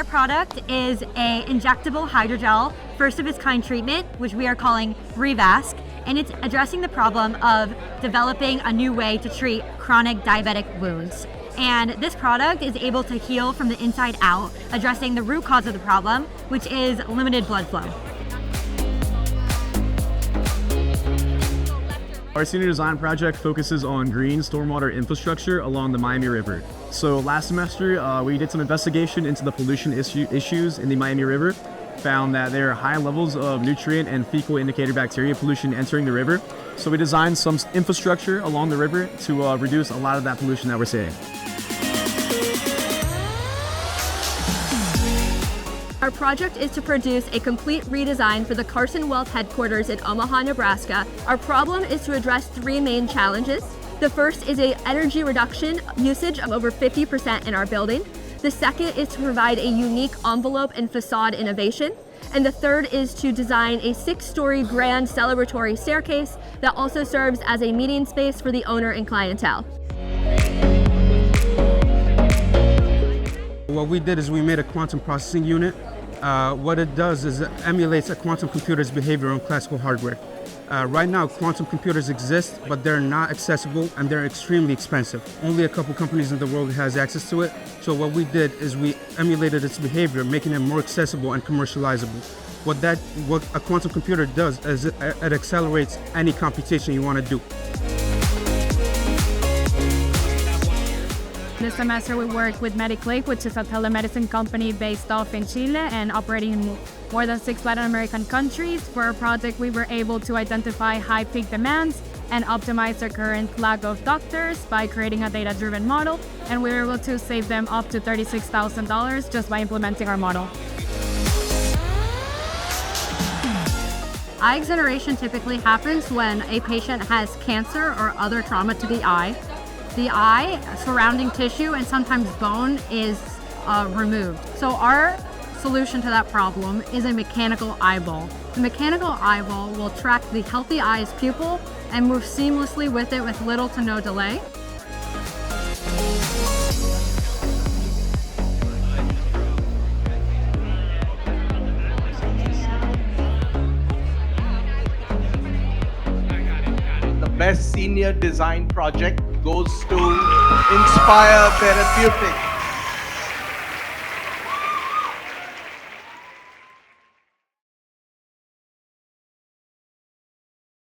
product is a injectable hydrogel, first of its kind treatment, which we are calling Revask, and it's addressing the problem of developing a new way to treat chronic diabetic wounds. And this product is able to heal from the inside out, addressing the root cause of the problem, which is limited blood flow. Our senior design project focuses on green stormwater infrastructure along the Miami River. So last semester, we did some investigation into the pollution issues in the Miami River, found that there are high levels of nutrient and fecal indicator bacteria pollution entering the river. So we designed some infrastructure along the river to reduce a lot of that pollution that we're seeing. Our project is to produce a complete redesign for the Carson Wealth headquarters in Omaha, Nebraska. Our problem is to address three main challenges. The first is an energy reduction usage of over 50% in our building. The second is to provide a unique envelope and facade innovation. And the third is to design a 6-story grand celebratory staircase that also serves as a meeting space for the owner and clientele. What we did is we made a quantum processing unit. What it does is it emulates a quantum computer's behavior on classical hardware. Right now, quantum computers exist, but they're not accessible and they're extremely expensive. Only a couple companies in the world has access to it. So what we did is we emulated its behavior, making it more accessible and commercializable. What a quantum computer does is it accelerates any computation you want to do. This semester we worked with Medicake, which is a telemedicine company based off in Chile and operating in more than 6 Latin American countries. For our project, we were able to identify high peak demands and optimize their current lack of doctors by creating a data-driven model, and we were able to save them up to $36,000 just by implementing our model. Eye exoneration typically happens when a patient has cancer or other trauma to the eye. The eye, surrounding tissue, and sometimes bone is removed. So our solution to that problem is a mechanical eyeball. The mechanical eyeball will track the healthy eye's pupil and move seamlessly with it with little to no delay. The best senior design project goes to Inspire Therapeutic.